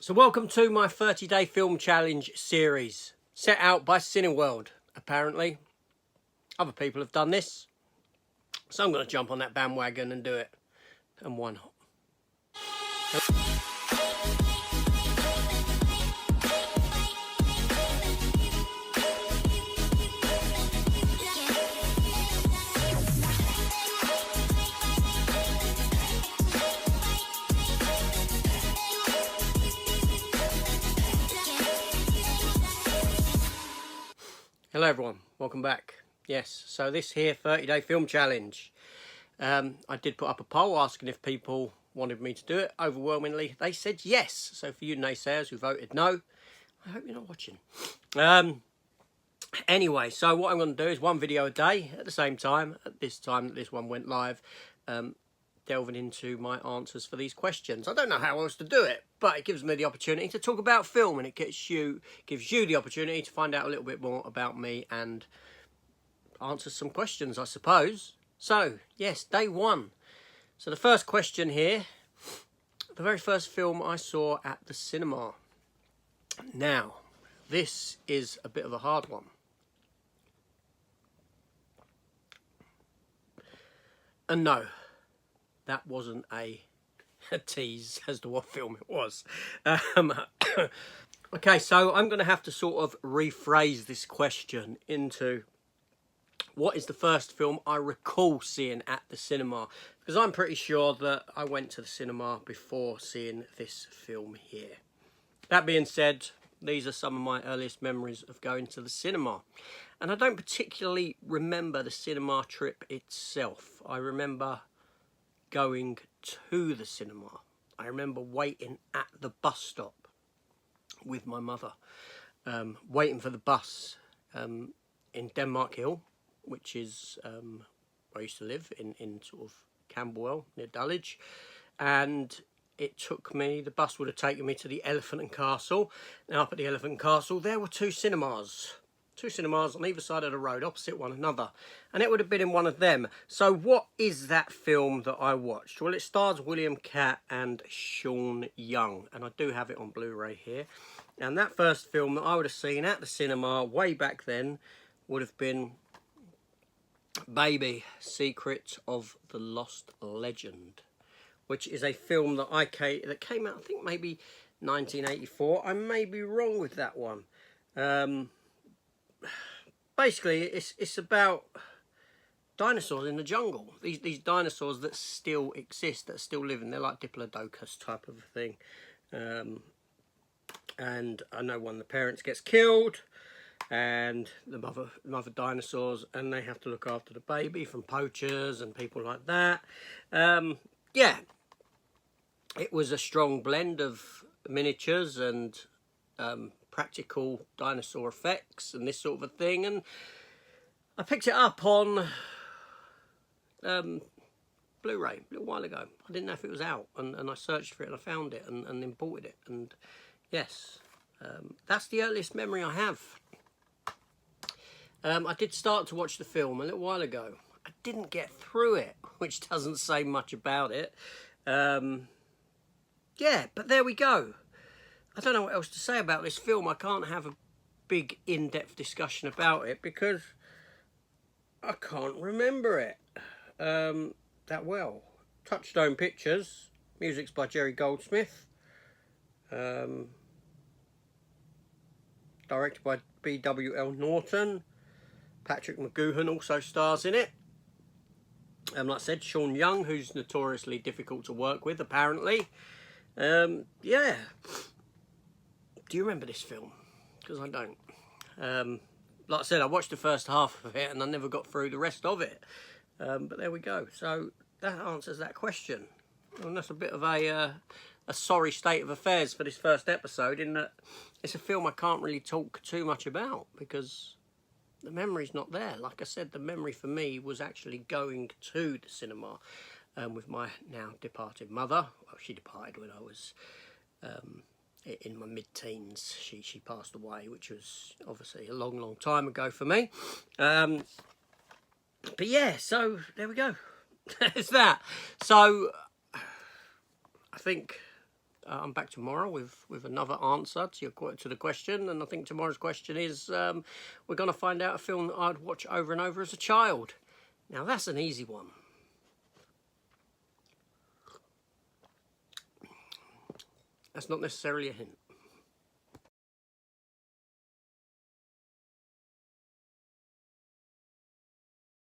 So welcome to my 30-day film challenge series, set out by Cineworld, apparently. Other people have done this, so I'm going to jump on that bandwagon and do it. And why not? Hello everyone, welcome back. Yes, so this here 30-day film challenge. I did put up a poll asking if people wanted me to do it. Overwhelmingly, they said yes. So for you naysayers who voted no, I hope you're not watching. Anyway, so what I'm going to do is one video a day at the same time. At this time that this one went live, delving into my answers for these questions. I don't know how else to do it, but it gives me the opportunity to talk about film, and it gives you the opportunity to find out a little bit more about me and answer some questions, I suppose. So, yes, day one. So the first question here, the very first film I saw at the cinema. Now, this is a bit of a hard one. And no, that wasn't a tease as to what film it was. Okay, so I'm going to have to sort of rephrase this question into what is the first film I recall seeing at the cinema? Because I'm pretty sure that I went to the cinema before seeing this film here. That being said, these are some of my earliest memories of going to the cinema. And I don't particularly remember the cinema trip itself. I remember going to the cinema. I remember waiting at the bus stop with my mother, waiting for the bus in Denmark Hill, which is where I used to live, in sort of Camberwell, near Dulwich. And it took me, the bus would have taken me to the Elephant and Castle. Now up at the Elephant and Castle, there were two cinemas on either side of the road, opposite one another. And it would have been in one of them. So what is that film that I watched? Well, it stars William Katt and Sean Young. And I do have it on Blu-ray here. And that first film that I would have seen at the cinema way back then would have been Baby, Secret of the Lost Legend, which is a film that came out, I think, maybe 1984. I may be wrong with that one. Basically, it's about dinosaurs in the jungle. These dinosaurs that still exist, that are still living. They're like Diplodocus type of thing. And I know one of the parents gets killed, and the mother dinosaurs, and they have to look after the baby from poachers and people like that. Yeah, it was a strong blend of miniatures and practical dinosaur effects and this sort of a thing, and I picked it up on Blu-ray a little while ago. I didn't know if it was out, and I searched for it and I found it and imported it, and yes, that's the earliest memory I have. I did start to watch the film a little while ago. I didn't get through it, which doesn't say much about it. Yeah, but there we go. I don't know what else to say about this film. I can't have a big in-depth discussion about it because I can't remember it that well. Touchstone Pictures, music's by Jerry Goldsmith, directed by B.W.L. Norton. Patrick McGoohan also stars in it. Like I said, Sean Young, who's notoriously difficult to work with, apparently. Yeah. Do you remember this film? Because I don't. Like I said, I watched the first half of it and I never got through the rest of it. But there we go. So that answers that question. And that's a bit of a sorry state of affairs for this first episode, in that it's a film I can't really talk too much about because the memory's not there. Like I said, the memory for me was actually going to the cinema with my now departed mother. Well, she departed when I was in my mid-teens. She passed away, which was obviously a long time ago for me. But yeah, so there we go. It's that. So I think I'm back tomorrow with another answer to the question, and I think tomorrow's question is we're going to find out a film that I'd watch over and over as a child. Now that's an easy one. That's not necessarily a hint.